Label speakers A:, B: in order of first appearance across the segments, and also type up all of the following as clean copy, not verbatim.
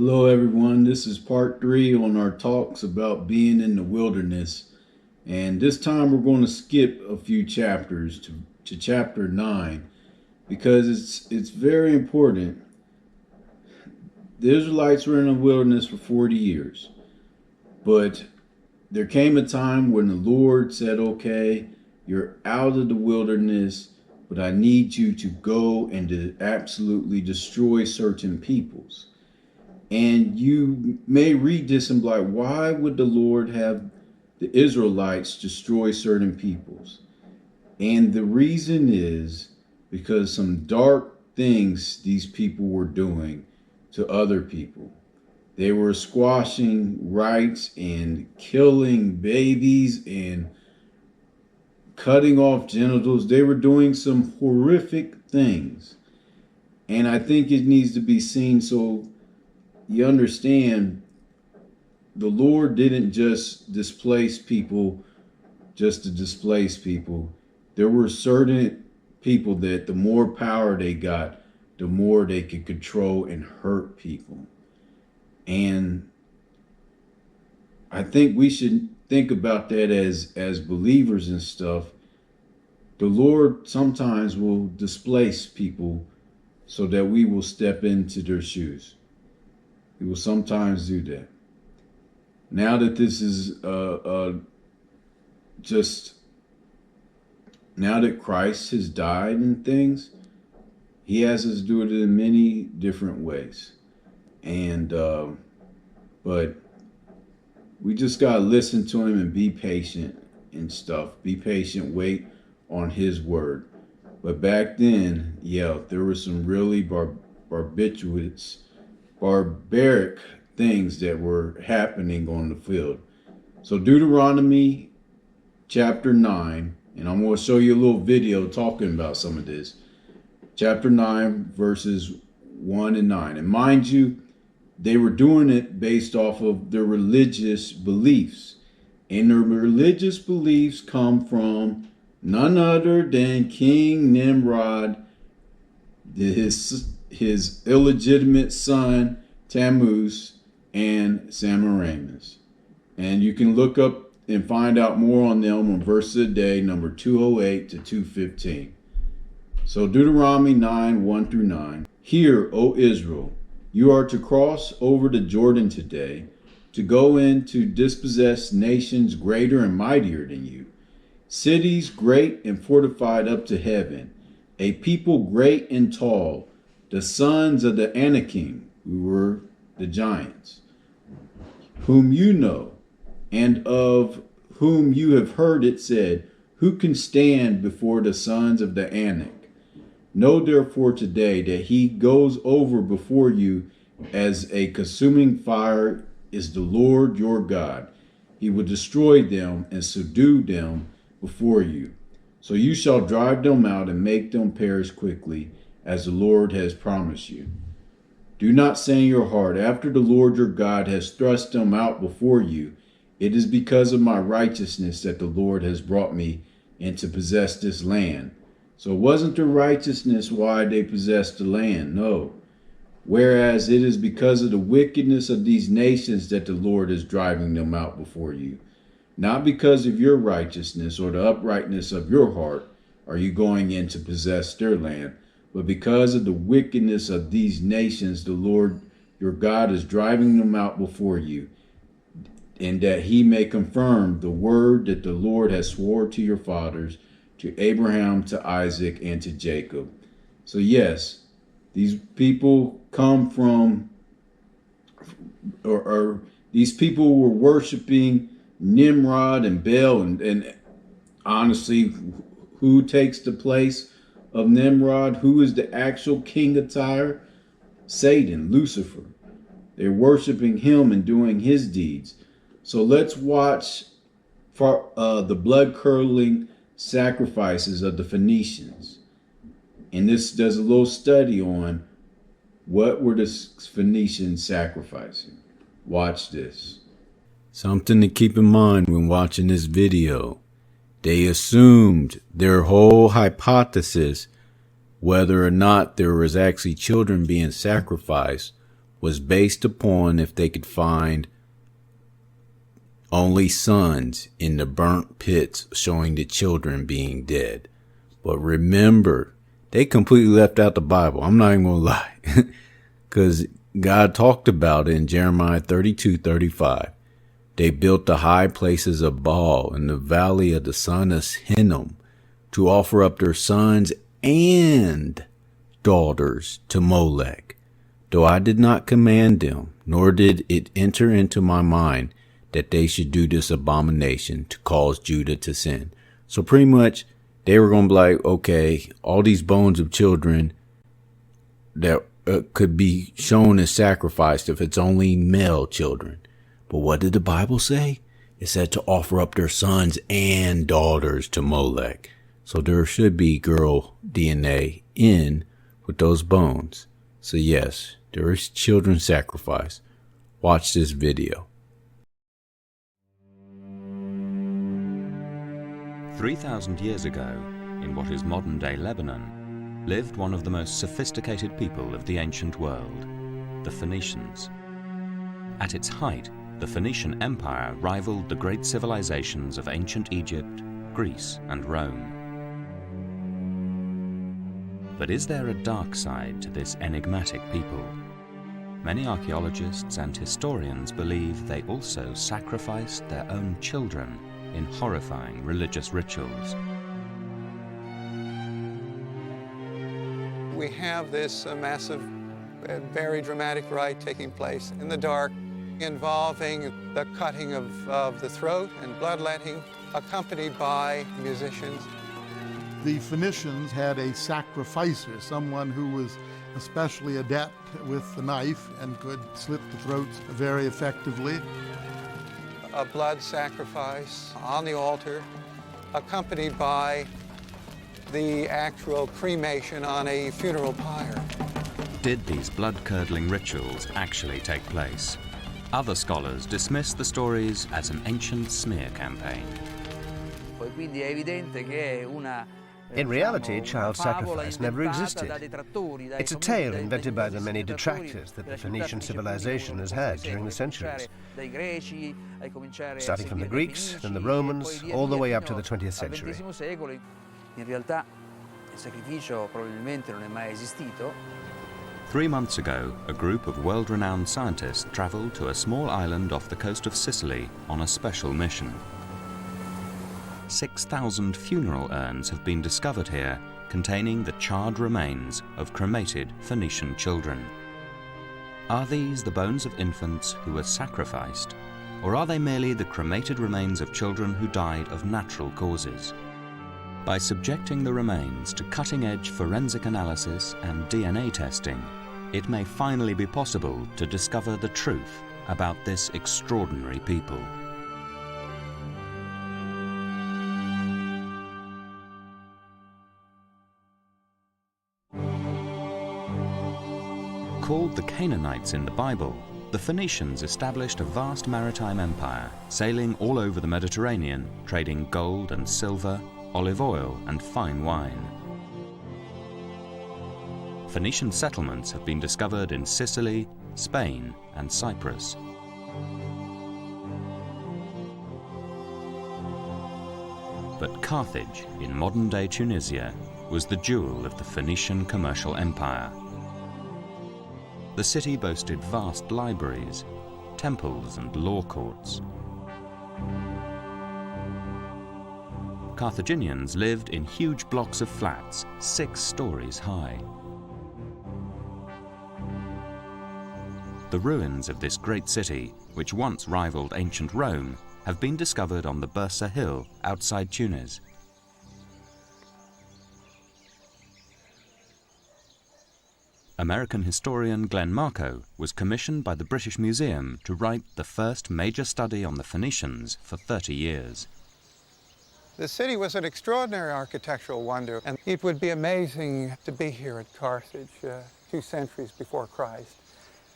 A: Hello, everyone. This is part 3 on our talks about being in the wilderness. And this time we're going to skip a few chapters to chapter 9 because it's very important. The Israelites were in the wilderness for 40 years. But there came a time when the Lord said, okay, you're out of the wilderness, but I need you to go and to absolutely destroy certain peoples. And you may read this and be like, why would the Lord have the Israelites destroy certain peoples? And the reason is because some dark things these people were doing to other people. They were squashing rights and killing babies and cutting off genitals. They were doing some horrific things. And I think it needs to be seen so you understand the Lord didn't just displace people just to displace people. There were certain people that the more power they got, the more they could control and hurt people. And I think we should think about that as believers and stuff. The Lord sometimes will displace people so that we will step into their shoes. He will sometimes do that. Now that this is just now that Christ has died and things, he has us do it in many different ways. And but we just gotta listen to him and be patient and stuff. Be patient, wait on his word. But back then, yeah, there were some really barbaric things that were happening on the field. So Deuteronomy chapter 9, and I'm going to show you a little video talking about some of this. Chapter 9, verses 1 and 9. And mind you, they were doing it based off of their religious beliefs. And their religious beliefs come from none other than King Nimrod, his illegitimate son Tammuz, and Semiramis. And you can look up and find out more on them on Verses a Day, number 208 to 215. So Deuteronomy 9, 1 through 9. Hear, O Israel, you are to cross over the Jordan today, to go in to dispossess nations greater and mightier than you, cities great and fortified up to heaven, a people great and tall, the sons of the Anakim, who were the giants, whom you know, and of whom you have heard it said, who can stand before the sons of the Anak? Know therefore today that he goes over before you as a consuming fire is the Lord your God. He will destroy them and subdue them before you. So you shall drive them out and make them perish quickly, as the Lord has promised you. Do not say in your heart, after the Lord your God has thrust them out before you, it is because of my righteousness that the Lord has brought me in to possess this land. So it wasn't their righteousness why they possessed the land, no. Whereas it is because of the wickedness of these nations that the Lord is driving them out before you. Not because of your righteousness or the uprightness of your heart are you going in to possess their land, but because of the wickedness of these nations, the Lord your God is driving them out before you, and that he may confirm the word that the Lord has sworn to your fathers, to Abraham, to Isaac, and to Jacob. So yes, these people come from, or these people were worshiping Nimrod and Baal, and honestly, who takes the place of Nimrod? Who is the actual king of Tyre? Satan, Lucifer. They're worshiping him and doing his deeds. So let's watch for the blood-curdling sacrifices of the Phoenicians. And this does a little study on what were the Phoenicians sacrificing. Watch this. Something to keep in mind when watching this video. They assumed their whole hypothesis, whether or not there was actually children being sacrificed, was based upon if they could find only sons in the burnt pits, showing the children being dead. But remember, they completely left out the Bible. I'm not even going to lie. Because God talked about it in Jeremiah 32:35. They built the high places of Baal in the valley of the son of Hinnom to offer up their sons and daughters to Molech. Though I did not command them, nor did it enter into my mind that they should do this abomination to cause Judah to sin. So pretty much they were going to be like, okay, all these bones of children that could be shown as sacrificed if it's only male children. But what did the Bible say? It said to offer up their sons and daughters to Molech. So there should be girl DNA in with those bones. So yes, there is children sacrifice. Watch this video.
B: 3,000 years ago, in what is modern-day Lebanon, lived one of the most sophisticated people of the ancient world, the Phoenicians. At its height, the Phoenician Empire rivaled the great civilizations of ancient Egypt, Greece, and Rome. But is there a dark side to this enigmatic people? Many archaeologists and historians believe they also sacrificed their own children in horrifying religious rituals.
C: We have this massive, very dramatic rite taking place in the dark, involving the cutting of the throat and bloodletting, accompanied by musicians.
D: The Phoenicians had a sacrificer, someone who was especially adept with the knife and could slit the throats very effectively.
C: A blood sacrifice on the altar, accompanied by the actual cremation on a funeral pyre.
B: Did these blood-curdling rituals actually take place? Other scholars dismiss the stories as an ancient smear campaign.
E: In reality, child sacrifice never existed. It's a tale invented by the many detractors that the Phoenician civilization has had during the centuries, starting from the Greeks, then the Romans, all the way up to the 20th century.
F: In realtà il sacrificio probabilmente non è mai esistito.
B: 3 months ago, a group of world-renowned scientists traveled to a small island off the coast of Sicily on a special mission. 6,000 funeral urns have been discovered here, containing the charred remains of cremated Phoenician children. Are these the bones of infants who were sacrificed, or are they merely the cremated remains of children who died of natural causes? By subjecting the remains to cutting-edge forensic analysis and DNA testing, it may finally be possible to discover the truth about this extraordinary people. Called the Canaanites in the Bible, the Phoenicians established a vast maritime empire, sailing all over the Mediterranean, trading gold and silver, olive oil and fine wine. Phoenician settlements have been discovered in Sicily, Spain and Cyprus. But Carthage, in modern-day Tunisia, was the jewel of the Phoenician commercial empire. The city boasted vast libraries, temples and law courts. Carthaginians lived in huge blocks of flats, 6 stories high. The ruins of this great city, which once rivaled ancient Rome, have been discovered on the Bursa Hill outside Tunis. American historian Glenn Marco was commissioned by the British Museum to write the first major study on the Phoenicians for 30 years.
C: The city was an extraordinary architectural wonder, and it would be amazing to be here at Carthage 2 centuries before Christ,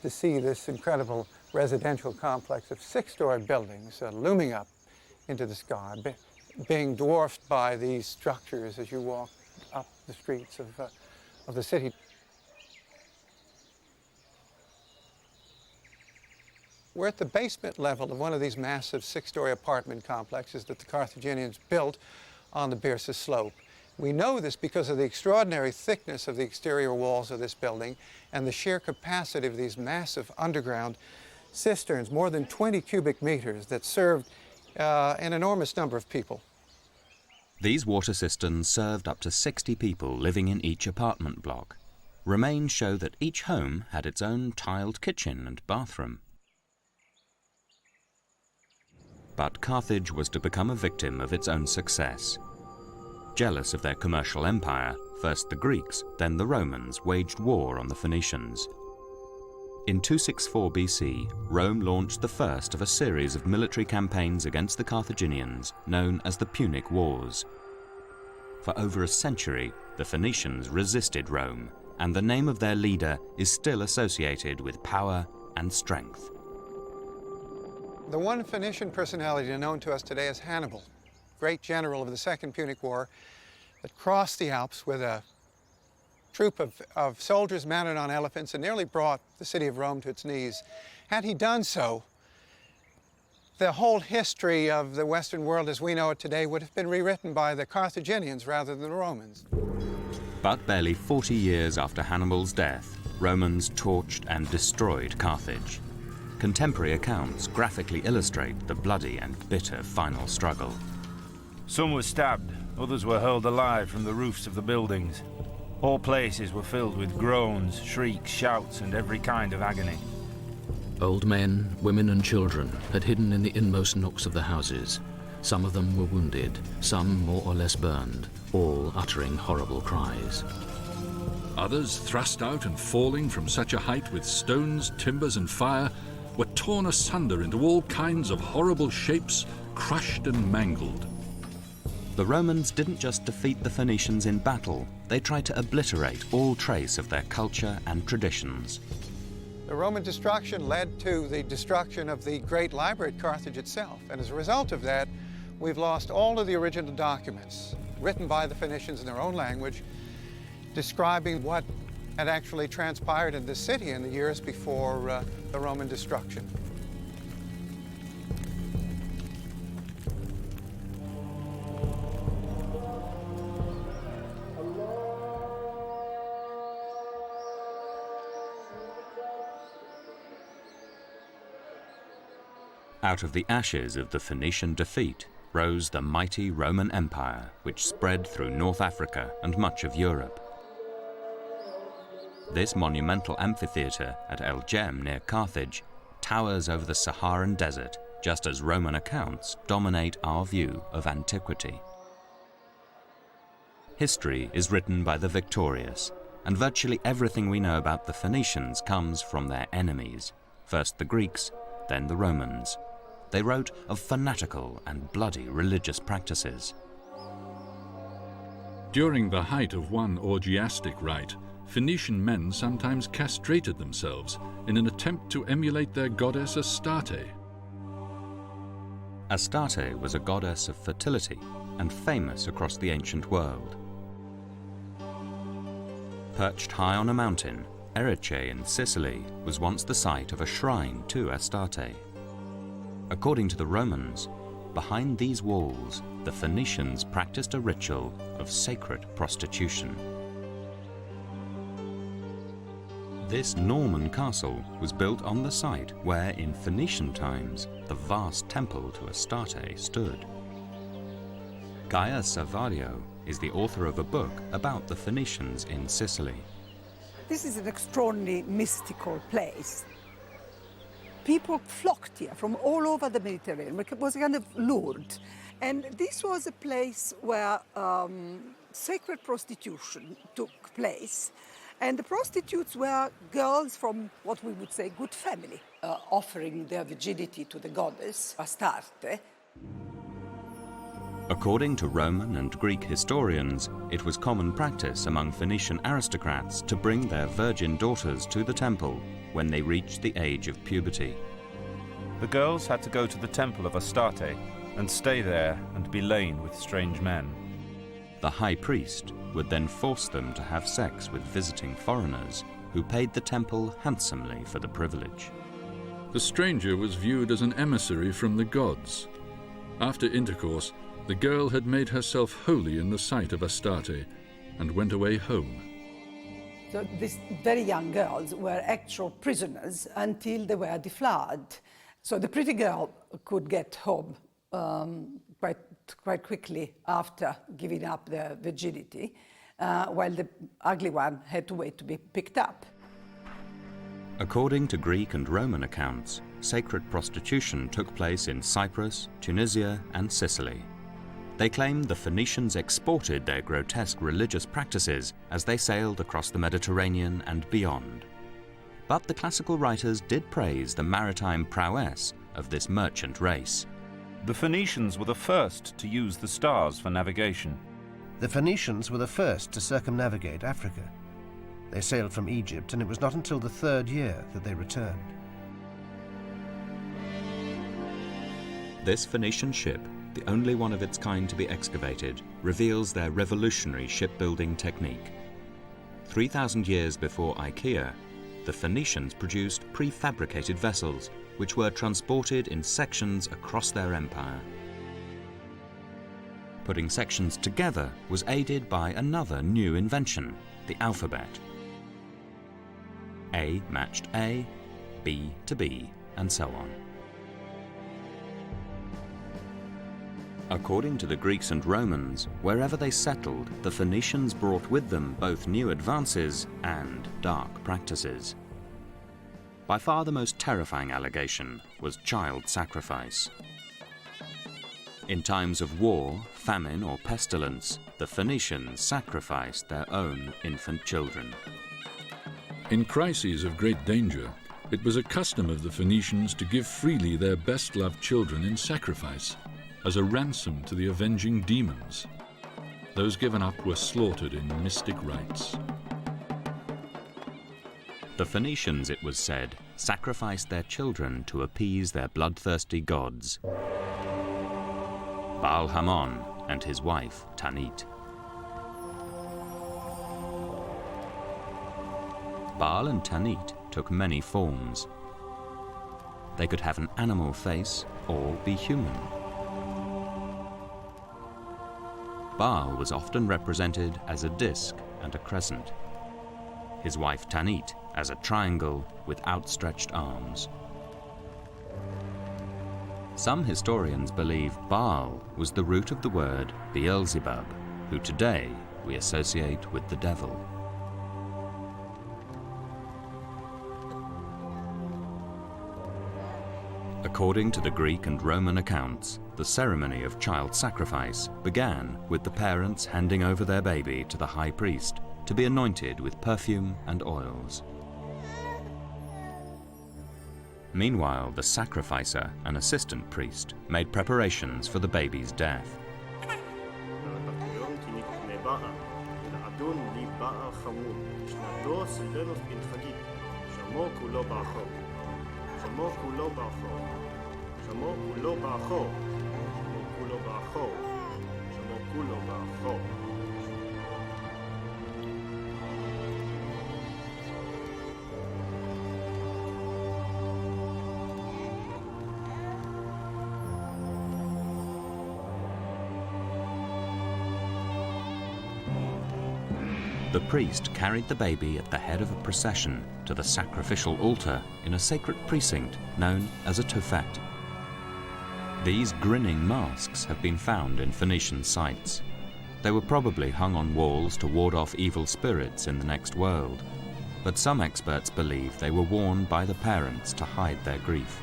C: to see this incredible residential complex of 6-story buildings looming up into the sky, being dwarfed by these structures as you walk up the streets of the city. We're at the basement level of one of these massive 6-story apartment complexes that the Carthaginians built on the Byrsa slope. We know this because of the extraordinary thickness of the exterior walls of this building and the sheer capacity of these massive underground cisterns, more than 20 cubic meters, that served an enormous number of people.
B: These water cisterns served up to 60 people living in each apartment block. Remains show that each home had its own tiled kitchen and bathroom. But Carthage was to become a victim of its own success. Jealous of their commercial empire, first the Greeks, then the Romans waged war on the Phoenicians. In 264 BC, Rome launched the first of a series of military campaigns against the Carthaginians, known as the Punic Wars. For over a century, the Phoenicians resisted Rome, and the name of their leader is still associated with power and strength.
C: The one Phoenician personality known to us today is Hannibal, great general of the Second Punic War, that crossed the Alps with a troop of soldiers mounted on elephants and nearly brought the city of Rome to its knees. Had he done so, the whole history of the Western world as we know it today would have been rewritten by the Carthaginians rather than the Romans.
B: But barely 40 years after Hannibal's death, Romans torched and destroyed Carthage. Contemporary accounts graphically illustrate the bloody and bitter final struggle.
G: Some were stabbed, others were hurled alive from the roofs of the buildings. All places were filled with groans, shrieks, shouts, and every kind of agony.
H: Old men, women and children had hidden in the inmost nooks of the houses. Some of them were wounded, some more or less burned, all uttering horrible cries.
I: Others, thrust out and falling from such a height with stones, timbers and fire, were torn asunder into all kinds of horrible shapes, crushed and mangled.
B: The Romans didn't just defeat the Phoenicians in battle, they tried to obliterate all trace of their culture and traditions.
C: The Roman destruction led to the destruction of the great library at Carthage itself, and as a result of that, we've lost all of the original documents written by the Phoenicians in their own language, describing what had actually transpired in the city in the years before the Roman destruction.
B: Out of the ashes of the Phoenician defeat rose the mighty Roman Empire, which spread through North Africa and much of Europe. This monumental amphitheatre at El Jem near Carthage towers over the Saharan desert, just as Roman accounts dominate our view of antiquity. History is written by the victorious, and virtually everything we know about the Phoenicians comes from their enemies, first the Greeks, then the Romans. They wrote of fanatical and bloody religious practices.
I: During the height of one orgiastic rite, Phoenician men sometimes castrated themselves in an attempt to emulate their goddess Astarte.
B: Astarte was a goddess of fertility and famous across the ancient world. Perched high on a mountain, Erice in Sicily was once the site of a shrine to Astarte. According to the Romans, behind these walls, the Phoenicians practiced a ritual of sacred prostitution. This Norman castle was built on the site where, in Phoenician times, the vast temple to Astarte stood. Gaia Savario is the author of a book about the Phoenicians in Sicily.
J: This is an extraordinarily mystical place. People flocked here from all over the Mediterranean. It was kind of Lourdes. And this was a place where sacred prostitution took place. And the prostitutes were girls from what we would say good family, offering their virginity to the goddess Astarte.
B: According to Roman and Greek historians, it was common practice among Phoenician aristocrats to bring their virgin daughters to the temple when they reached the age of puberty.
G: The girls had to go to the temple of Astarte and stay there and be lain with strange men.
B: The high priest would then force them to have sex with visiting foreigners who paid the temple handsomely for the privilege.
I: The stranger was viewed as an emissary from the gods. After intercourse, the girl had made herself holy in the sight of Astarte and went away home.
J: So these very young girls were actual prisoners until they were deflowered. So the pretty girl could get home quite quickly after giving up their virginity, while the ugly one had to wait to be picked up.
B: According to Greek and Roman accounts, sacred prostitution took place in Cyprus, Tunisia, and Sicily. They claimed the Phoenicians exported their grotesque religious practices as they sailed across the Mediterranean and beyond. But the classical writers did praise the maritime prowess of this merchant race.
G: The Phoenicians were the first to use the stars for navigation.
E: The Phoenicians were the first to circumnavigate Africa. They sailed from Egypt, and it was not until the 3rd year that they returned.
B: This Phoenician ship, the only one of its kind to be excavated, reveals their revolutionary shipbuilding technique. 3,000 years before IKEA, the Phoenicians produced prefabricated vessels, which were transported in sections across their empire. Putting sections together was aided by another new invention, the alphabet. A matched A, B to B, and so on. According to the Greeks and Romans, wherever they settled, the Phoenicians brought with them both new advances and dark practices. By far the most terrifying allegation was child sacrifice. In times of war, famine, or pestilence, the Phoenicians sacrificed their own infant children.
I: In crises of great danger, it was a custom of the Phoenicians to give freely their best-loved children in sacrifice, as a ransom to the avenging demons. Those given up were slaughtered in mystic rites.
B: The Phoenicians, it was said, sacrificed their children to appease their bloodthirsty gods, Baal Hamon and his wife Tanit. Baal and Tanit took many forms. They could have an animal face or be human. Baal was often represented as a disc and a crescent. His wife Tanit as a triangle with outstretched arms. Some historians believe Baal was the root of the word Beelzebub, who today we associate with the devil. According to the Greek and Roman accounts, the ceremony of child sacrifice began with the parents handing over their baby to the high priest to be anointed with perfume and oils. Meanwhile, the sacrificer, an assistant priest, made preparations for the baby's death. The priest carried the baby at the head of a procession to the sacrificial altar in a sacred precinct known as a tophet. These grinning masks have been found in Phoenician sites. They were probably hung on walls to ward off evil spirits in the next world, but some experts believe they were worn by the parents to hide their grief.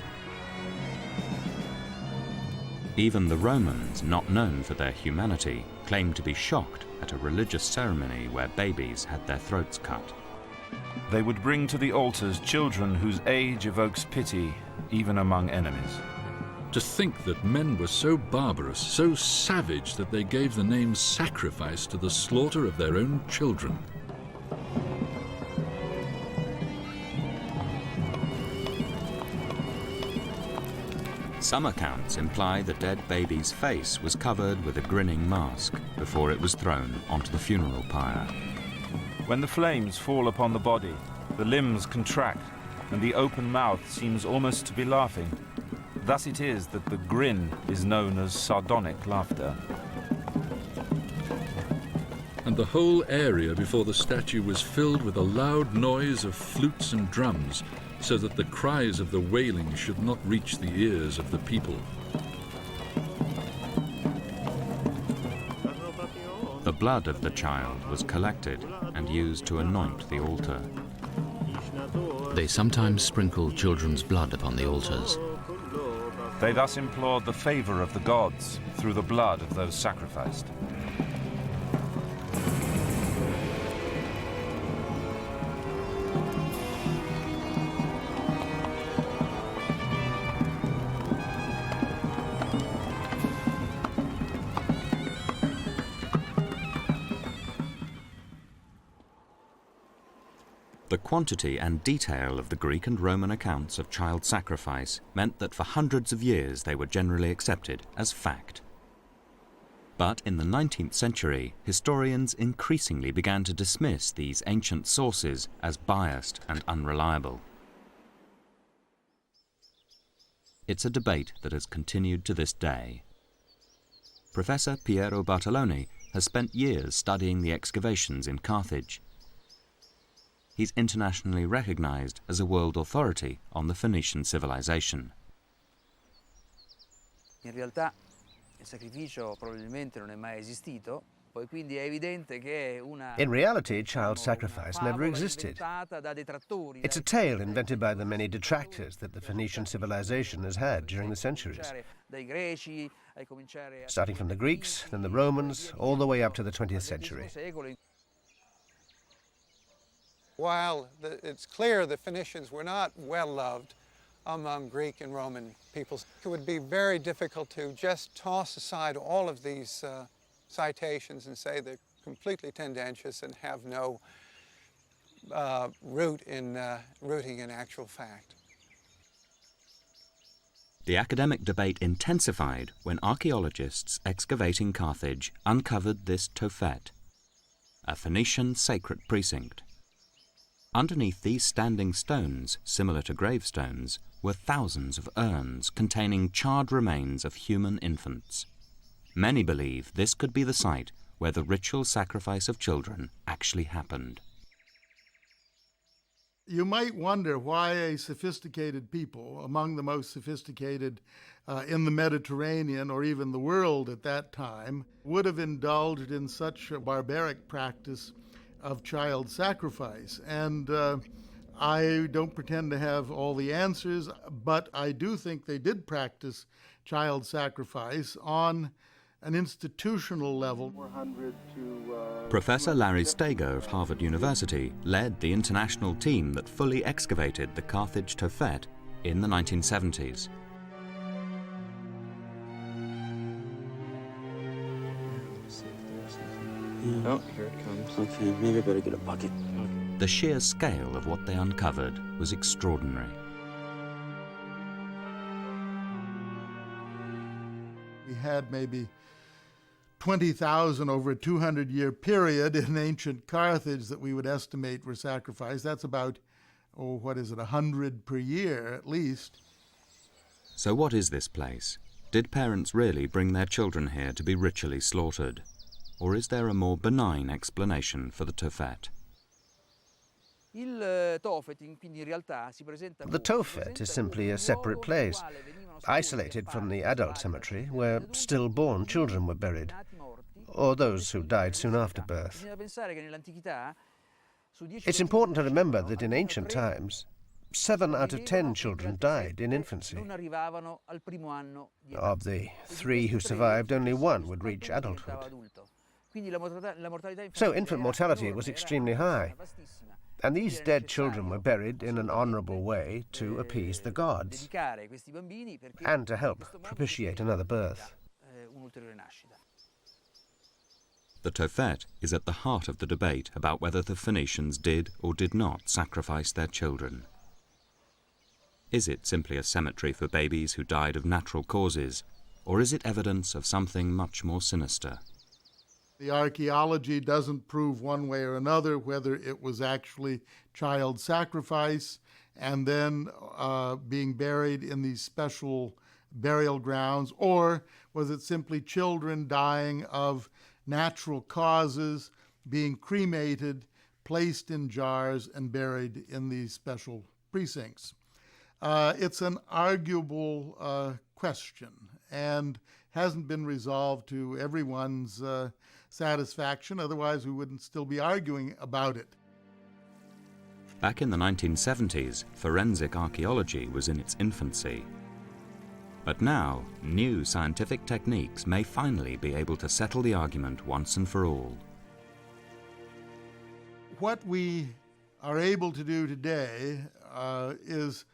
B: Even the Romans, not known for their humanity, claimed to be shocked at a religious ceremony where babies had their throats cut.
G: They would bring to the altars children whose age evokes pity, even among enemies.
I: To think that men were so barbarous, so savage, that they gave the name sacrifice to the slaughter of their own children.
B: Some accounts imply the dead baby's face was covered with a grinning mask before it was thrown onto the funeral pyre.
G: When the flames fall upon the body, the limbs contract, and the open mouth seems almost to be laughing. Thus it is that the grin is known as sardonic laughter.
I: And the whole area before the statue was filled with a loud noise of flutes and drums, so that the cries of the wailing should not reach the ears of the people.
B: The blood of the child was collected and used to anoint the altar.
H: They sometimes sprinkled children's blood upon the altars.
G: They thus implored the favor of the gods through the blood of those sacrificed.
B: The quantity and detail of the Greek and Roman accounts of child sacrifice meant that for hundreds of years they were generally accepted as fact. But in the 19th century, historians increasingly began to dismiss these ancient sources as biased and unreliable. It's a debate that has continued to this day. Professor Piero Bartoloni has spent years studying the excavations in Carthage. He's internationally recognized as a world authority on the Phoenician civilization.
F: In realtà il sacrificio probabilmente non è mai esistito, poi quindi è evidente che è una
E: In reality, child sacrifice never existed. It's a tale invented by the many detractors that the Phoenician civilization has had during the centuries, starting from the Greeks, then the Romans, all the way up to the 20th century.
C: While it's clear the Phoenicians were not well loved among Greek and Roman peoples, it would be very difficult to just toss aside all of these citations and say they're completely tendentious and have no rooting in actual fact.
B: The academic debate intensified when archaeologists excavating Carthage uncovered this Tophet, a Phoenician sacred precinct. Underneath these standing stones, similar to gravestones, were thousands of urns containing charred remains of human infants. Many believe this could be the site where the ritual sacrifice of children actually happened.
D: You might wonder why a sophisticated people, among the most sophisticated in the Mediterranean or even the world at that time, would have indulged in such a barbaric practice of child sacrifice. And I don't pretend to have all the answers, but I do think they did practice child sacrifice on an institutional level.
B: Professor Larry Steger of Harvard University led the international team that fully excavated the Carthage Tophet in the 1970s.
K: Oh, here it comes. Okay, maybe I better get a bucket.
B: The sheer scale of what they uncovered was extraordinary.
D: We had maybe 20,000 over a 200-year period in ancient Carthage that we would estimate were sacrificed. That's about, 100 per year at least.
B: So what is this place? Did parents really bring their children here to be ritually slaughtered? Or is there a more benign explanation for the Tophet?
E: The Tophet is simply a separate place, isolated from the adult cemetery, where stillborn children were buried, or those who died soon after birth. It's important to remember that in ancient times, 7 out of 10 children died in infancy. Of the 3 who survived, only 1 would reach adulthood. So infant mortality was extremely high, and these dead children were buried in an honorable way to appease the gods and to help propitiate another birth.
B: The Tophet is at the heart of the debate about whether the Phoenicians did or did not sacrifice their children. Is it simply a cemetery for babies who died of natural causes, or is it evidence of something much more sinister?
D: The archaeology doesn't prove one way or another whether it was actually child sacrifice and then being buried in these special burial grounds, or was it simply children dying of natural causes, being cremated, placed in jars, and buried in these special precincts. It's an arguable question and hasn't been resolved to everyone's satisfaction, otherwise we wouldn't still be arguing about it.
B: Back in the 1970s, forensic archaeology was in its infancy. But now, new scientific techniques may finally be able to settle the argument once and for all.
D: What we are able to do today is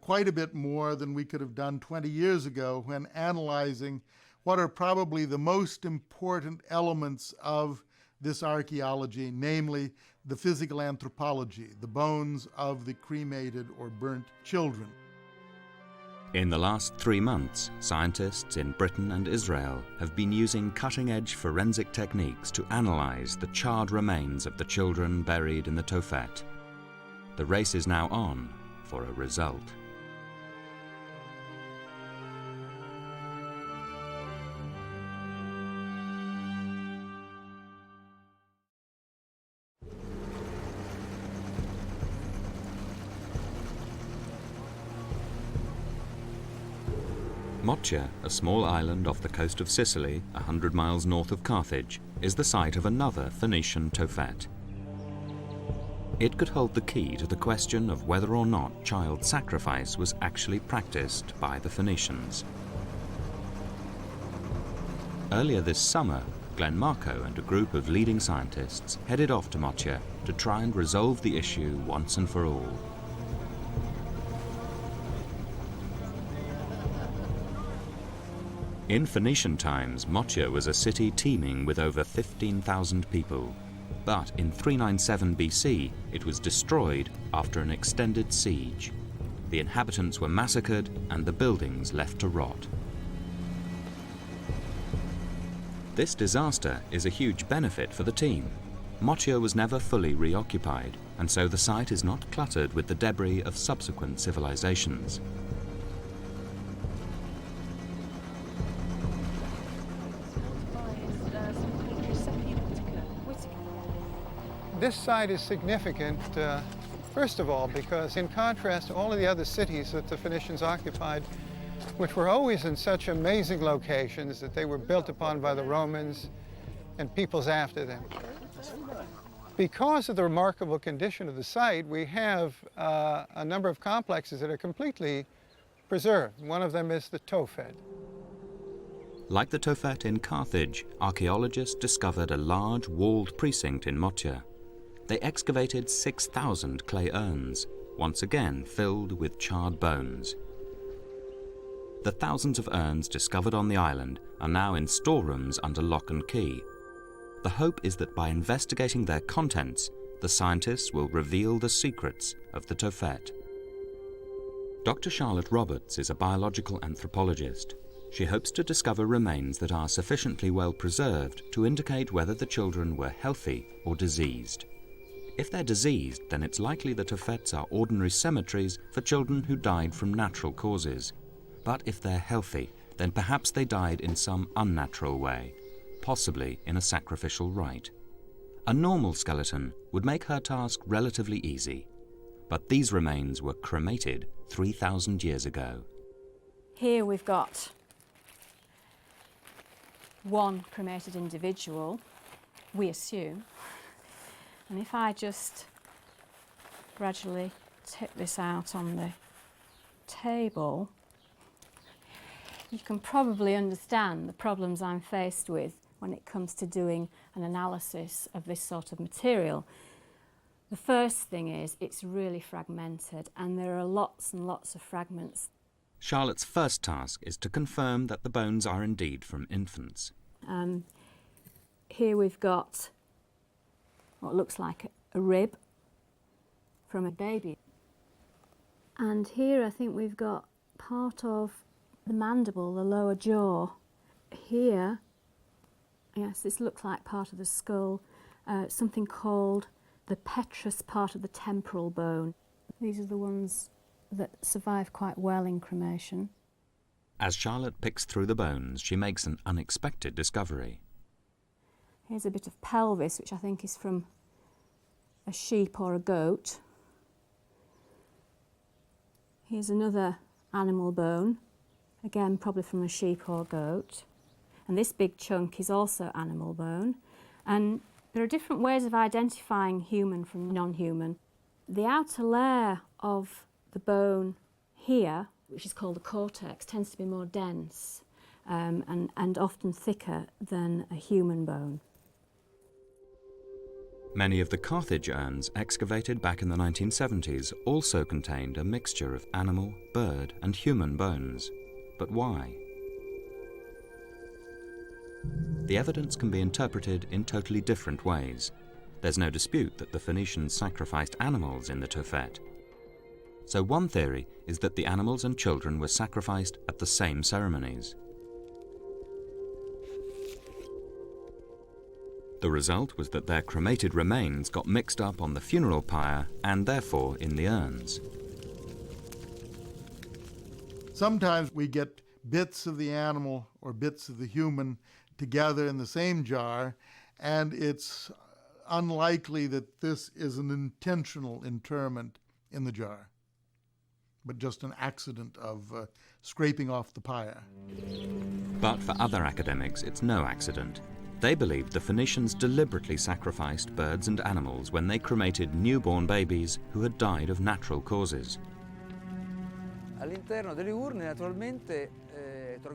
D: quite a bit more than we could have done 20 years ago when analyzing what are probably the most important elements of this archaeology, namely the physical anthropology, the bones of the cremated or burnt children.
B: In the last 3 months, scientists in Britain and Israel have been using cutting-edge forensic techniques to analyze the charred remains of the children buried in the Tophet. The race is now on for a result. Mocha, a small island off the coast of Sicily, 100 miles north of Carthage, is the site of another Phoenician Tophet. It could hold the key to the question of whether or not child sacrifice was actually practiced by the Phoenicians. Earlier this summer, Glenn Marco and a group of leading scientists headed off to Mocha to try and resolve the issue once and for all. In Phoenician times, Mocha was a city teeming with over 15,000 people. But in 397 BC, it was destroyed after an extended siege. The inhabitants were massacred and the buildings left to rot. This disaster is a huge benefit for the team. Mocha was never fully reoccupied, and so the site is not cluttered with the debris of subsequent civilizations.
C: This site is significant, first of all, because in contrast to all of the other cities that the Phoenicians occupied, which were always in such amazing locations that they were built upon by the Romans and peoples after them. Because of the remarkable condition of the site, we have a number of complexes that are completely preserved. One of them is the Tophet.
B: Like the Tophet in Carthage, archaeologists discovered a large walled precinct in Mocha. They excavated 6,000 clay urns, once again filled with charred bones. The thousands of urns discovered on the island are now in storerooms under lock and key. The hope is that by investigating their contents, the scientists will reveal the secrets of the Tophet. Dr. Charlotte Roberts is a biological anthropologist. She hopes to discover remains that are sufficiently well preserved to indicate whether the children were healthy or diseased. If they're diseased, then it's likely the Tophets are ordinary cemeteries for children who died from natural causes. But if they're healthy, then perhaps they died in some unnatural way, possibly in a sacrificial rite. A normal skeleton would make her task relatively easy, but these remains were cremated 3,000 years ago.
L: Here we've got one cremated individual, we assume. And if I just gradually tip this out on the table, you can probably understand the problems I'm faced with when it comes to doing an analysis of this sort of material. The first thing is it's really fragmented and there are lots and lots of fragments.
B: Charlotte's first task is to confirm that the bones are indeed from infants.
L: Here we've got what looks like a rib from a baby. And here I think we've got part of the mandible, the lower jaw. Here Yes, this looks like part of the skull, something called the petrous part of the temporal bone. These are the ones that survive quite well in cremation.
B: As Charlotte picks through the bones, she makes an unexpected discovery.
L: Here's a bit of pelvis, which I think is from a sheep or a goat. Here's another animal bone, again probably from a sheep or goat. And this big chunk is also animal bone. And there are different ways of identifying human from non-human. The outer layer of the bone here, which is called the cortex, tends to be more dense and often thicker than a human bone.
B: Many of the Carthage urns excavated back in the 1970s also contained a mixture of animal, bird and human bones. But why? The evidence can be interpreted in totally different ways. There's no dispute that the Phoenicians sacrificed animals in the Tophet. So one theory is that the animals and children were sacrificed at the same ceremonies. The result was that their cremated remains got mixed up on the funeral pyre and therefore in the urns.
D: Sometimes we get bits of the animal or bits of the human together in the same jar, and it's unlikely that this is an intentional interment in the jar, but just an accident of scraping off the pyre.
B: But for other academics, it's no accident. They believed the Phoenicians deliberately sacrificed birds and animals when they cremated newborn babies who had died of natural causes.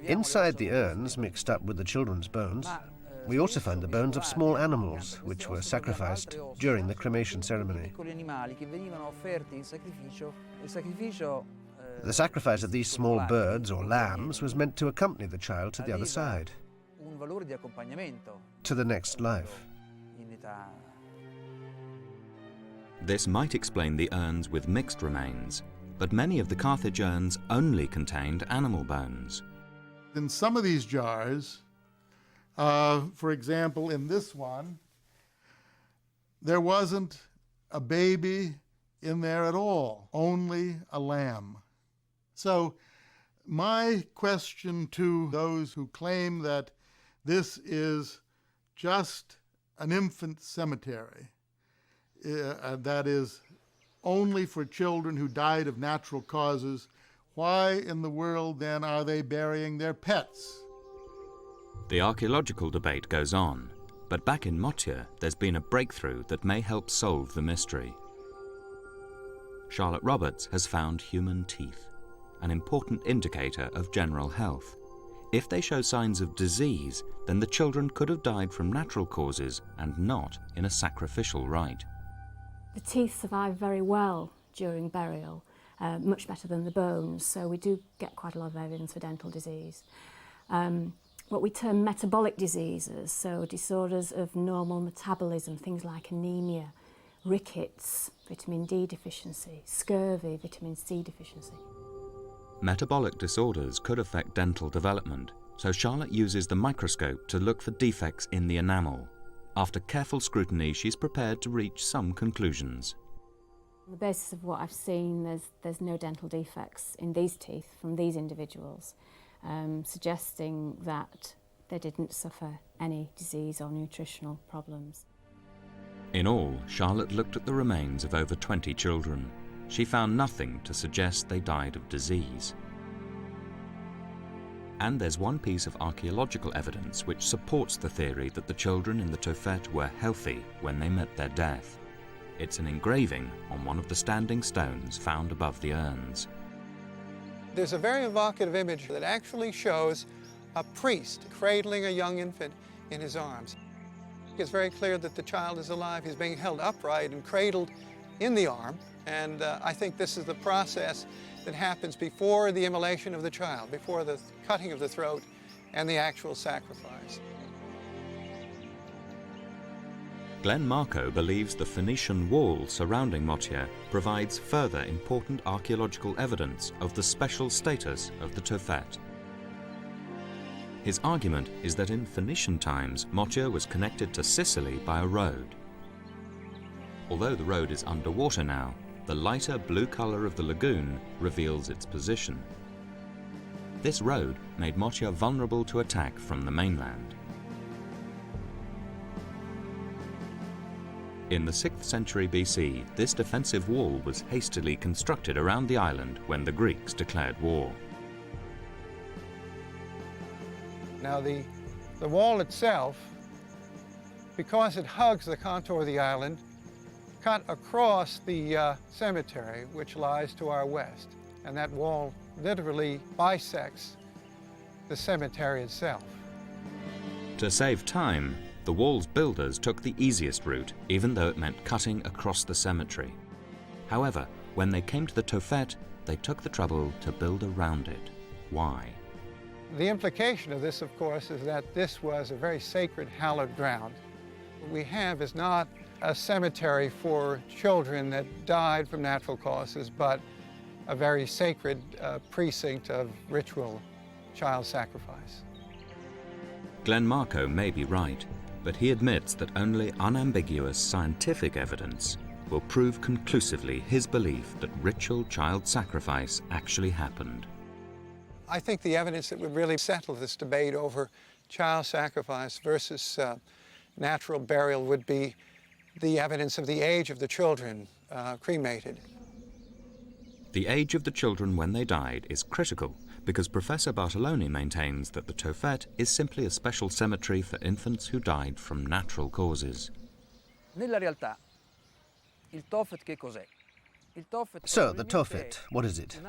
E: Inside the urns, mixed up with the children's bones, we also find the bones of small animals which were sacrificed during the cremation ceremony. The sacrifice of these small birds or lambs was meant to accompany the child to the other side, to the next life.
B: This might explain the urns with mixed remains, but many of the Carthage urns only contained animal bones.
D: In some of these jars, for example, in this one, there wasn't a baby in there at all, only a lamb. So my question to those who claim that this is just an infant cemetery, that is only for children who died of natural causes, why in the world then are they burying their pets?
B: The archaeological debate goes on, but back in Motia, there's been a breakthrough that may help solve the mystery. Charlotte Roberts has found human teeth, an important indicator of general health. If they show signs of disease, then the children could have died from natural causes and not in a sacrificial rite.
L: The teeth survive very well during burial, much better than the bones, so we do get quite a lot of evidence for dental disease. What we term metabolic diseases, so disorders of normal metabolism, things like anemia, rickets, vitamin D deficiency, scurvy, vitamin C deficiency.
B: Metabolic disorders could affect dental development, so Charlotte uses the microscope to look for defects in the enamel. After careful scrutiny, she's prepared to reach some conclusions.
L: On the basis of what I've seen, there's no dental defects in these teeth from these individuals, suggesting that they didn't suffer any disease or nutritional problems.
B: In all, Charlotte looked at the remains of over 20 children. She found nothing to suggest they died of disease. And there's one piece of archaeological evidence which supports the theory that the children in the Tophet were healthy when they met their death. It's an engraving on one of the standing stones found above the urns.
C: There's a very evocative image that actually shows a priest cradling a young infant in his arms. It's very clear that the child is alive. He's being held upright and cradled in the arm. And I think this is the process that happens before the immolation of the child, before the cutting of the throat and the actual sacrifice.
B: Glenn Marco believes the Phoenician wall surrounding Motia provides further important archaeological evidence of the special status of the Tophet. His argument is that in Phoenician times, Mocha was connected to Sicily by a road. Although the road is underwater now, the lighter blue color of the lagoon reveals its position. This road made Mocha vulnerable to attack from the mainland. In the 6th century BC, this defensive wall was hastily constructed around the island when the Greeks declared war.
C: Now the wall itself, because it hugs the contour of the island, cut across the cemetery, which lies to our west. And that wall literally bisects the cemetery itself.
B: To save time, the wall's builders took the easiest route, even though it meant cutting across the cemetery. However, when they came to the Tophet, they took the trouble to build around it. Why?
C: The implication of this, of course, is that this was a very sacred, hallowed ground. What we have is not a cemetery for children that died from natural causes, but a very sacred precinct of ritual child sacrifice.
B: Glenn Marco may be right, but he admits that only unambiguous scientific evidence will prove conclusively his belief that ritual child sacrifice actually happened.
C: I think the evidence that would really settle this debate over child sacrifice versus natural burial would be the evidence of the age of the children cremated.
B: The age of the children when they died is critical because Professor Bartoloni maintains that the Tophet is simply a special cemetery for infants who died from natural causes.
F: Nella realtà, il Tophet che cos'è?
E: So, the Tophet, what is it?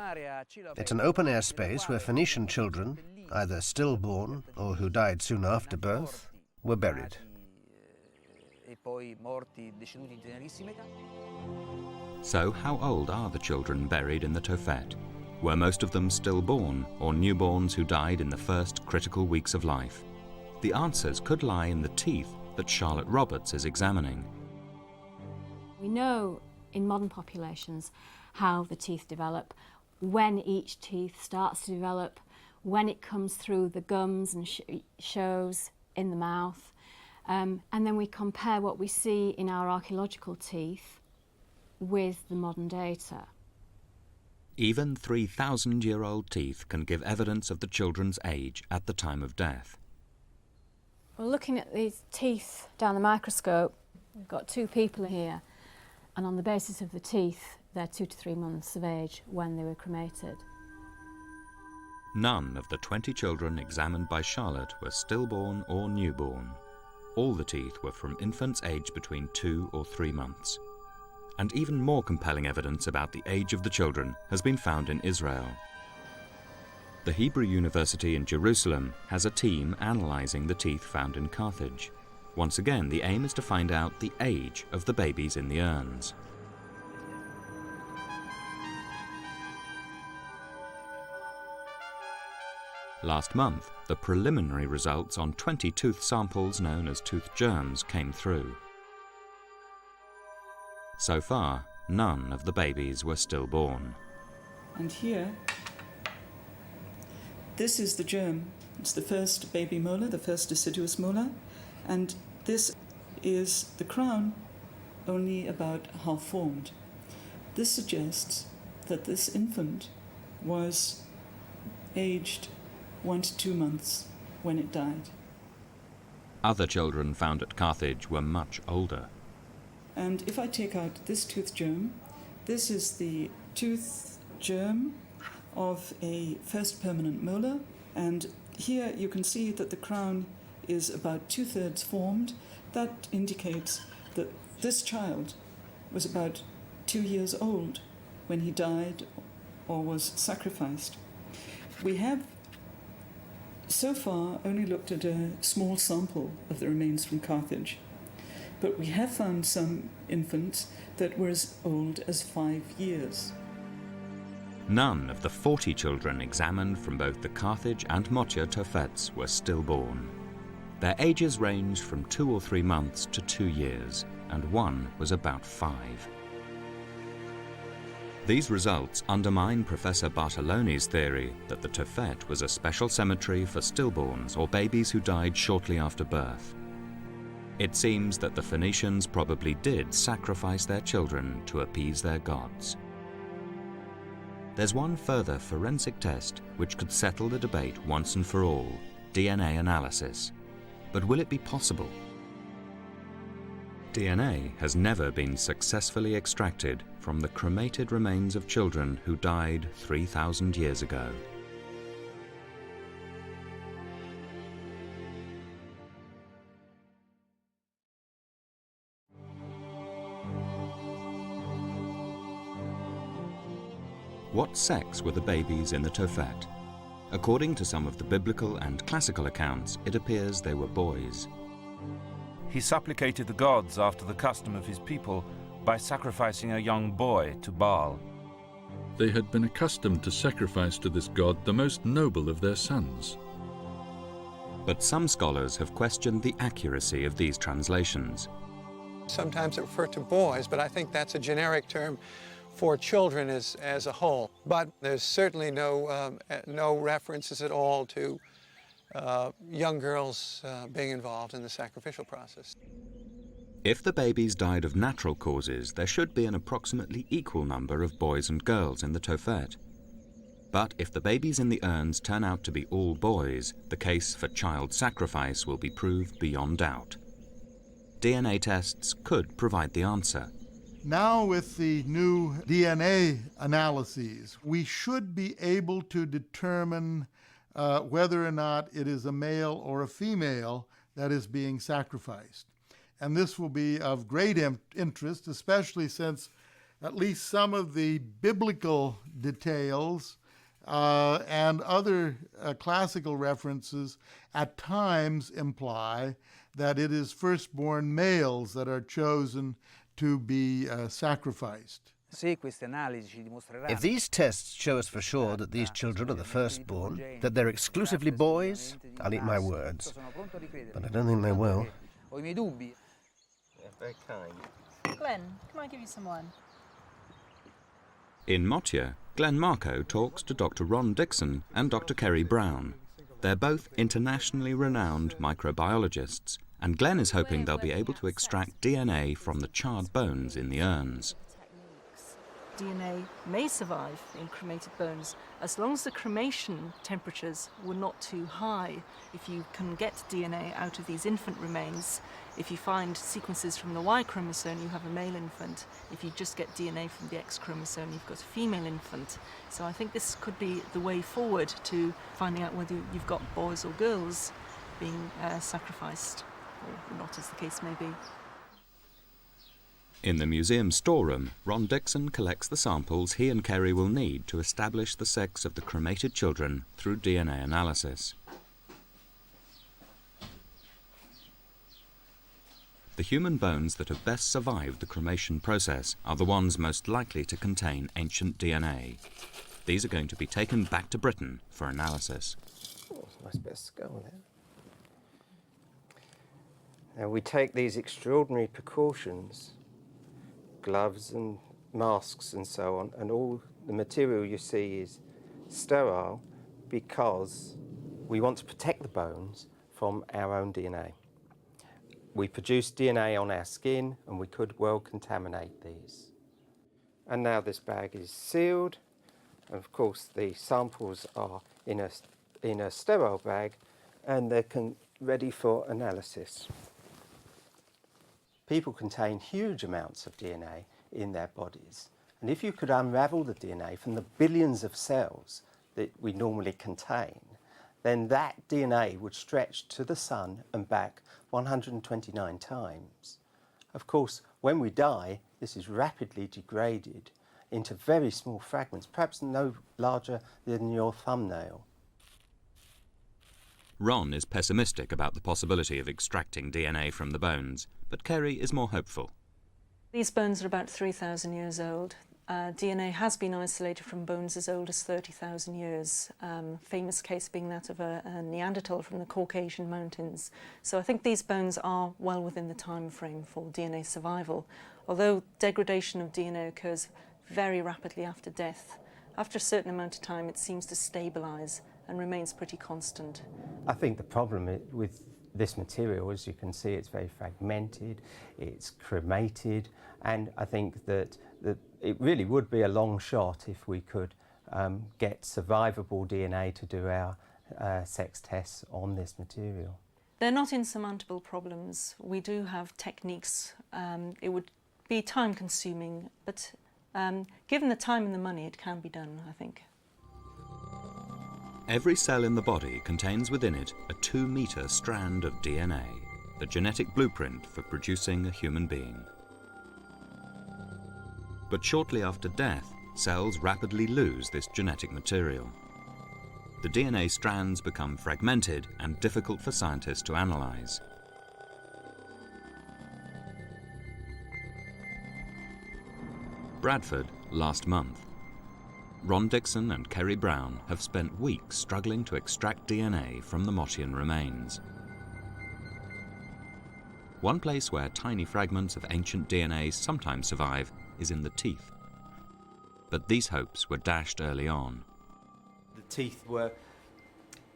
E: It's an open-air space where Phoenician children, either stillborn or who died soon after birth, were buried.
B: So, how old are the children buried in the Tophet? Were most of them stillborn or newborns who died in the first critical weeks of life? The answers could lie in the teeth that Charlotte Roberts is examining.
L: We know in modern populations how the teeth develop, when each teeth starts to develop, when it comes through the gums and shows in the mouth. And then we compare what we see in our archaeological teeth with the modern data.
B: Even 3,000-year-old teeth can give evidence of the children's age at the time of death.
L: Well, looking at these teeth down the microscope, we've got two people here, and on the basis of the teeth, they're 2 to 3 months of age when they were cremated.
B: None of the 20 children examined by Charlotte were stillborn or newborn. All the teeth were from infants aged between 2 or 3 months. And even more compelling evidence about the age of the children has been found in Israel. The Hebrew University in Jerusalem has a team analyzing the teeth found in Carthage. Once again, the aim is to find out the age of the babies in the urns. Last month, the preliminary results on 20 tooth samples known as tooth germs came through. So far, none of the babies were stillborn.
M: And here, this is the germ. It's the first baby molar, the first deciduous molar, and this is the crown, only about half formed. This suggests that this infant was aged 1 to 2 months when it died.
B: Other children found at Carthage were much older.
M: And if I take out this tooth germ, this is the tooth germ of a first permanent molar, and here you can see that the crown is about 2/3 formed. That indicates that this child was about 2 years old when he died or was sacrificed. We have so far only looked at a small sample of the remains from Carthage, but we have found some infants that were as old as 5 years.
B: None of the 40 children examined from both the Carthage and Mocha Tophets were stillborn. Their ages ranged from 2 or 3 months to 2 years, and one was about 5. These results undermine Professor Bartoloni's theory that the Tophet was a special cemetery for stillborns or babies who died shortly after birth. It seems that the Phoenicians probably did sacrifice their children to appease their gods. There's one further forensic test which could settle the debate once and for all: DNA analysis. But will it be possible? DNA has never been successfully extracted from the cremated remains of children who died 3,000 years ago. What sex were the babies in the Tophet? According to some of the biblical and classical accounts, it appears they were boys.
G: He supplicated the gods after the custom of his people by sacrificing a young boy to Baal.
I: They had been accustomed to sacrifice to this god the most noble of their sons.
B: But some scholars have questioned the accuracy of these translations.
C: Sometimes it referred to boys, but I think that's a generic term for children as a whole. But there's certainly no references at all to young girls being involved in the sacrificial process.
B: If the babies died of natural causes, there should be an approximately equal number of boys and girls in the Tophet. But if the babies in the urns turn out to be all boys, the case for child sacrifice will be proved beyond doubt. DNA tests could provide the answer.
D: Now with the new DNA analyses, we should be able to determine whether or not it is a male or a female that is being sacrificed. And this will be of great interest, especially since at least some of the biblical details and other classical references at times imply that it is firstborn males that are chosen to be sacrificed.
E: If these tests show us for sure that these children are the firstborn, that they're exclusively boys, I'll eat my words. But I don't think they will.
K: Very kind.
L: Glenn, can I give you some wine?
B: In Motia, Glenn Marco talks to Dr. Ron Dixon and Dr. Kerry Brown. They're both internationally renowned microbiologists, and Glenn is hoping they'll be able to extract DNA from the charred bones in the urns.
N: DNA may survive in cremated bones as long as the cremation temperatures were not too high. If you can get DNA out of these infant remains, if you find sequences from the Y chromosome, you have a male infant. If you just get DNA from the X chromosome, you've got a female infant. So I think this could be the way forward to finding out whether you've got boys or girls being sacrificed, or not, as the case may be.
B: In the museum storeroom, Ron Dixon collects the samples he and Kerry will need to establish the sex of the cremated children through DNA analysis. The human bones that have best survived the cremation process are the ones most likely to contain ancient DNA. These are going to be taken back to Britain for analysis.
K: Oh, it's a nice bit of skull there. Now we take these extraordinary precautions, gloves and masks and so on, and all the material you see is sterile because we want to protect the bones from our own DNA. We produce DNA on our skin and we could well contaminate these. And now this bag is sealed, and of course the samples are in a sterile bag and they're ready for analysis. People contain huge amounts of DNA in their bodies, and if you could unravel the DNA from the billions of cells that we normally contain, then that DNA would stretch to the sun and back 129 times. Of course, when we die, this is rapidly degraded into very small fragments, perhaps no larger than your thumbnail.
B: Ron is pessimistic about the possibility of extracting DNA from the bones, but Kerry is more hopeful.
N: These bones are about 3,000 years old. DNA has been isolated from bones as old as 30,000 years, famous case being that of a Neanderthal from the Caucasian mountains. So I think these bones are well within the time frame for DNA survival. Although degradation of DNA occurs very rapidly after death. After a certain amount of time, it seems to stabilise and remains pretty constant.
K: I think the problem with this material, as you can see, it's very fragmented, it's cremated, and I think that it really would be a long shot if we could get survivable DNA to do our sex tests on this material.
N: They're not insurmountable problems. We do have techniques. It would be time-consuming, but given the time and the money, it can be done, I think.
B: Every cell in the body contains within it a 2-metre strand of DNA, the genetic blueprint for producing a human being. But shortly after death, cells rapidly lose this genetic material. The DNA strands become fragmented and difficult for scientists to analyse. Bradford, last month. Ron Dixon and Kerry Brown have spent weeks struggling to extract DNA from the Mottian remains. One place where tiny fragments of ancient DNA sometimes survive is in the teeth. But these hopes were dashed early on.
K: The teeth were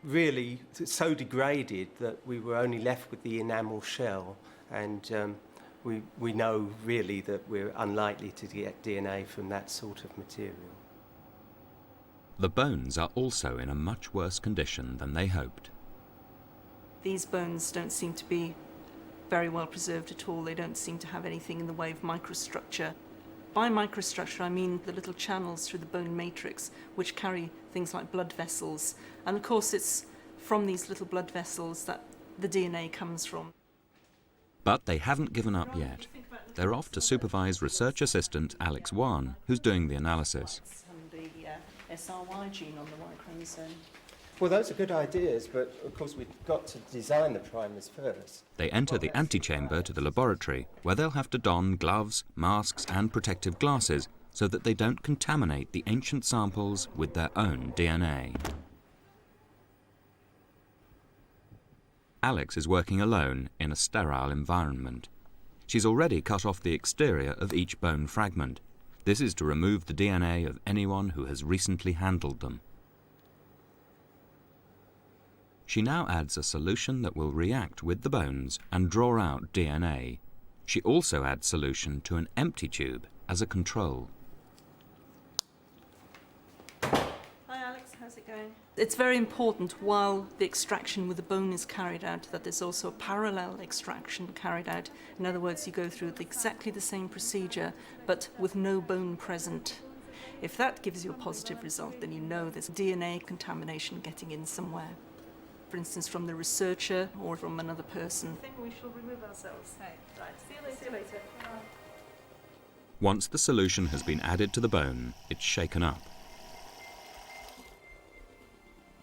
K: really so degraded that we were only left with the enamel shell, and we know really that we're unlikely to get DNA from that sort of material.
B: The bones are also in a much worse condition than they hoped.
N: These bones don't seem to be very well preserved at all. They don't seem to have anything in the way of microstructure. By microstructure, I mean the little channels through the bone matrix which carry things like blood vessels. And of course, it's from these little blood vessels that the DNA comes from.
B: But they haven't given up yet. They're off to supervise research assistant Alex Wan, who's doing the analysis.
N: And the SRY gene on the Y chromosome.
K: Well, those are good ideas, but of course we've got to design the primers first.
B: They enter the antechamber to the laboratory, where they'll have to don gloves, masks and protective glasses so that they don't contaminate the ancient samples with their own DNA. Alex is working alone in a sterile environment. She's already cut off the exterior of each bone fragment. This is to remove the DNA of anyone who has recently handled them. She now adds a solution that will react with the bones and draw out DNA. She also adds solution to an empty tube as a control.
N: Hi Alex, how's it going? It's very important while the extraction with the bone is carried out that there's also a parallel extraction carried out. In other words, you go through exactly the same procedure but with no bone present. If that gives you a positive result, then you know there's DNA contamination getting in somewhere. For instance, from the researcher or from another person. I think we shall remove ourselves. Hey, right. See you later.
B: Once the solution has been added to the bone, it's shaken up.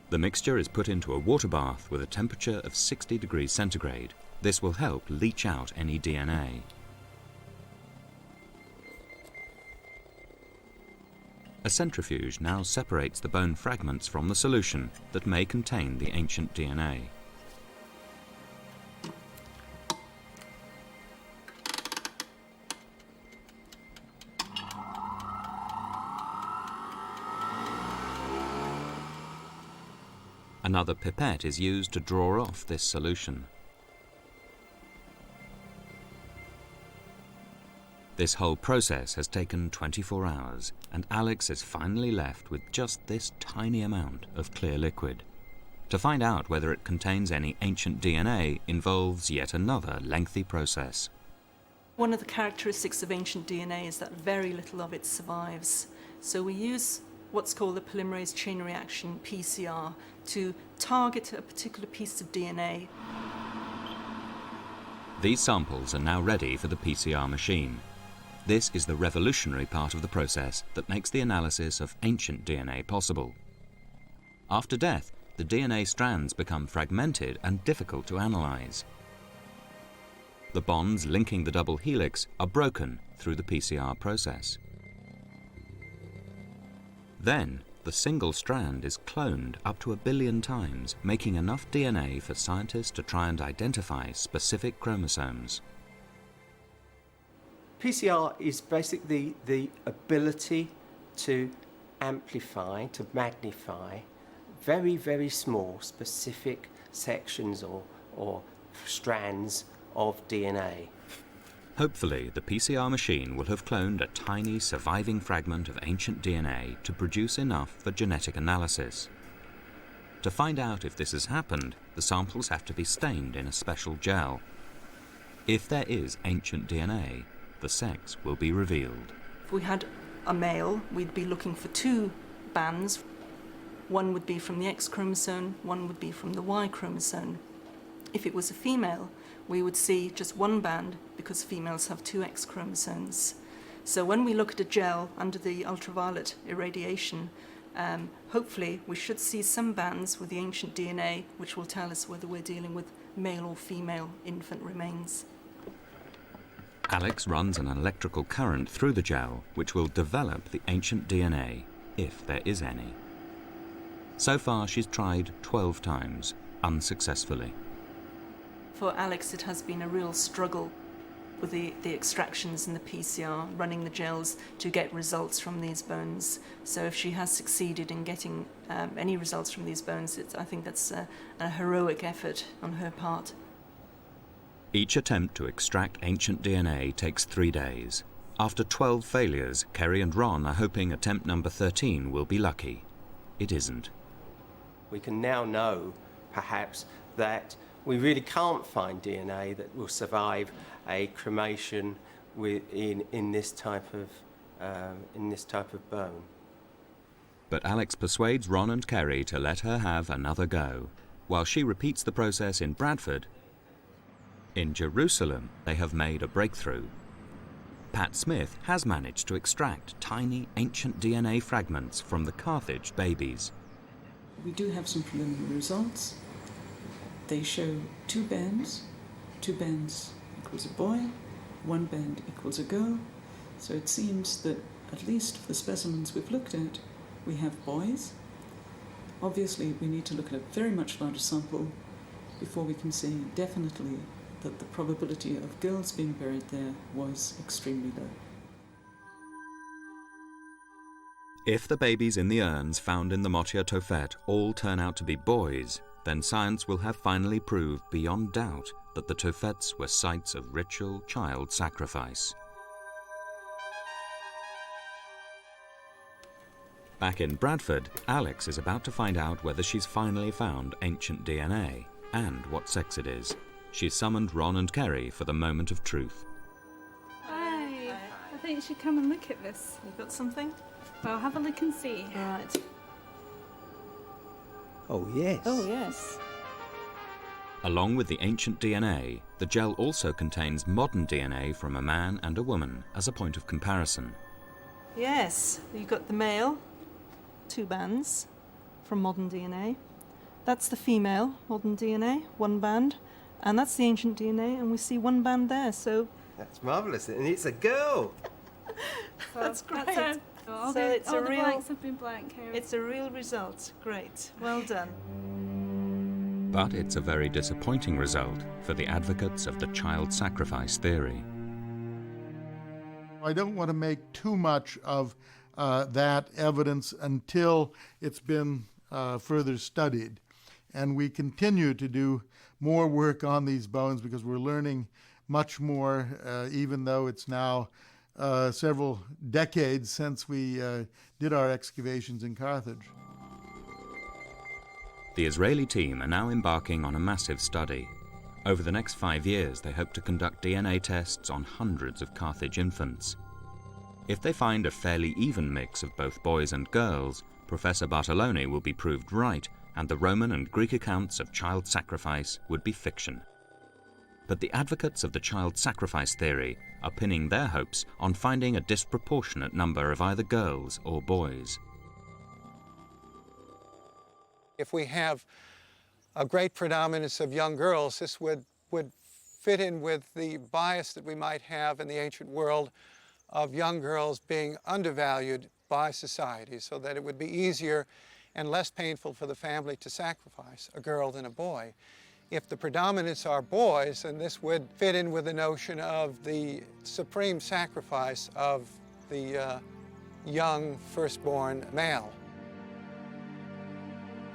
B: The mixture is put into a water bath with a temperature of 60 degrees centigrade. This will help leach out any DNA. A centrifuge now separates the bone fragments from the solution that may contain the ancient DNA. Another pipette is used to draw off this solution. This whole process has taken 24 hours, and Alex is finally left with just this tiny amount of clear liquid. To find out whether it contains any ancient DNA involves yet another lengthy process.
N: One of the characteristics of ancient DNA is that very little of it survives. So we use what's called the polymerase chain reaction, PCR, to target a particular piece of DNA.
B: These samples are now ready for the PCR machine. This is the revolutionary part of the process that makes the analysis of ancient DNA possible. After death, the DNA strands become fragmented and difficult to analyze. The bonds linking the double helix are broken through the PCR process. Then, the single strand is cloned up to 1 billion times, making enough DNA for scientists to try and identify specific chromosomes.
K: PCR is basically the ability to amplify, to magnify very, very small specific sections or strands of DNA.
B: Hopefully, the PCR machine will have cloned a tiny surviving fragment of ancient DNA to produce enough for genetic analysis. To find out if this has happened, the samples have to be stained in a special gel. If there is ancient DNA, the sex will be revealed.
N: If we had a male, we'd be looking for two bands. One would be from the X chromosome, one would be from the Y chromosome. If it was a female, we would see just one band because females have two X chromosomes. So when we look at a gel under the ultraviolet irradiation, hopefully we should see some bands with the ancient DNA, which will tell us whether we're dealing with male or female infant remains.
B: Alex runs an electrical current through the gel, which will develop the ancient DNA, if there is any. So far, she's tried 12 times, unsuccessfully.
N: For Alex, it has been a real struggle with the extractions and the PCR, running the gels to get results from these bones. So if she has succeeded in getting any results from these bones, I think that's a heroic effort on her part.
B: Each attempt to extract ancient DNA takes 3 days. After 12 failures, Kerry and Ron are hoping attempt number 13 will be lucky. It isn't.
K: We can now know, perhaps, that we really can't find DNA that will survive a cremation in this type of bone.
B: But Alex persuades Ron and Kerry to let her have another go, while she repeats the process in Bradford. In Jerusalem, they have made a breakthrough. Pat Smith has managed to extract tiny ancient DNA fragments from the Carthage babies.
M: We do have some preliminary results. They show two bands. 2 bands equals a boy, 1 band equals a girl. So it seems that, at least for the specimens we've looked at, we have boys. Obviously, we need to look at a very much larger sample before we can say definitely that the probability of girls being buried there was extremely low.
B: If the babies in the urns found in the Motia Tophet all turn out to be boys, then science will have finally proved beyond doubt that the Tophets were sites of ritual child sacrifice. Back in Bradford, Alex is about to find out whether she's finally found ancient DNA and what sex it is. She's summoned Ron and Kerry for the moment of truth.
L: Hi, I think you should come and look at this.
N: You got something?
L: Well, have a look and see.
N: Right.
K: Oh, yes.
N: Oh, yes.
B: Along with the ancient DNA, the gel also contains modern DNA from a man and a woman as a point of comparison.
N: Yes, you've got the male, 2 bands from modern DNA. That's the female, modern DNA, 1 band. And that's the ancient DNA, and we see 1 band there, so...
K: That's marvellous, and it's a girl!
N: That's great.
L: All the blanks have been blank here.
N: It's a real result. Great. Well done.
B: But it's a very disappointing result for the advocates of the child sacrifice theory.
D: I don't want to make too much of that evidence until it's been further studied. And we continue to do more work on these bones because we're learning much more, even though it's now several decades since we did our excavations in Carthage.
B: The Israeli team are now embarking on a massive study. Over the next 5 years, they hope to conduct DNA tests on hundreds of Carthage infants. If they find a fairly even mix of both boys and girls, Professor Bartolone will be proved right, and the Roman and Greek accounts of child sacrifice would be fiction. But the advocates of the child sacrifice theory are pinning their hopes on finding a disproportionate number of either girls or boys.
C: If we have a great predominance of young girls, this would fit in with the bias that we might have in the ancient world of young girls being undervalued by society, so that it would be easier and less painful for the family to sacrifice a girl than a boy. If the predominance are boys, then this would fit in with the notion of the supreme sacrifice of the young firstborn male.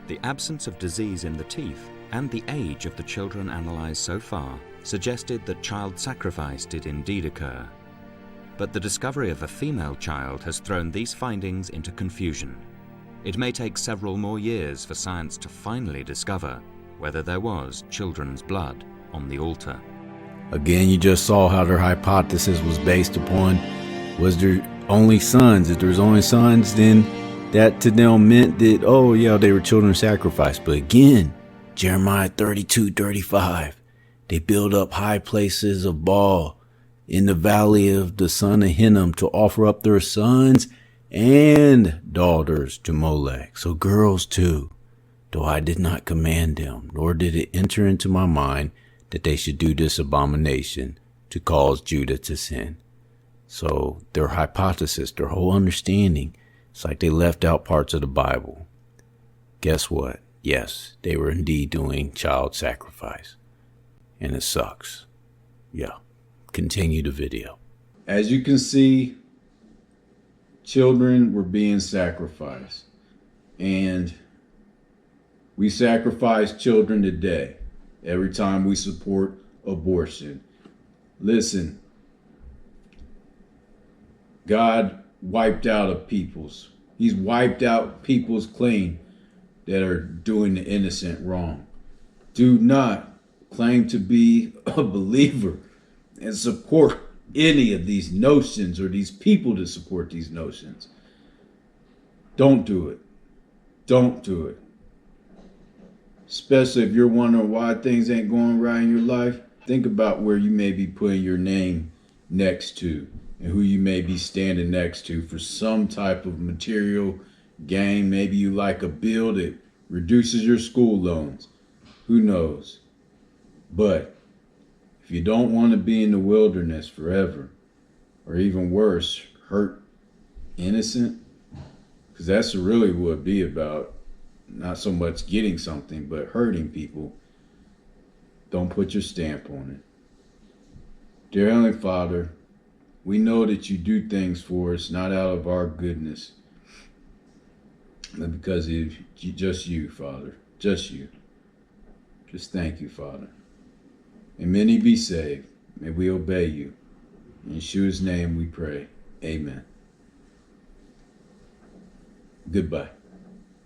B: The absence of disease in the teeth and the age of the children analysed so far suggested that child sacrifice did indeed occur. But the discovery of a female child has thrown these findings into confusion. It may take several more years for science to finally discover whether there was children's blood on the altar.
A: Again, you just saw how their hypothesis was based upon, was there only sons? If there's only sons, then that to them meant that, oh yeah, they were children sacrificed. But again, Jeremiah 32:35, they build up high places of Baal in the valley of the son of Hinnom to offer up their sons and daughters to Molech. So girls too, though I did not command them, nor did it enter into my mind that they should do this abomination to cause Judah to sin. So their hypothesis, their whole understanding, it's like they left out parts of the Bible. Guess what? Yes, they were indeed doing child sacrifice. And it sucks. Yeah. Continue the video. As you can see, children were being sacrificed. And we sacrifice children today every time we support abortion. Listen, God wiped out a peoples. He's wiped out peoples clean that are doing the innocent wrong. Do not claim to be a believer and support any of these notions or these people that support these notions. Don't do it. Don't do it. Especially if you're wondering why things ain't going right in your life. Think about where you may be putting your name next to and who you may be standing next to for some type of material gain. Maybe you like a bill that reduces your school loans. Who knows? But if you don't want to be in the wilderness forever, or even worse, hurt innocent, because that's really what it'd be about. Not so much getting something, but hurting people. Don't put your stamp on it. Dear Heavenly Father, we know that you do things for us, not out of our goodness, but because of just you, Father. Just you. Just thank you, Father. And many be saved. May we obey you. In Yeshua's name we pray. Amen. Goodbye.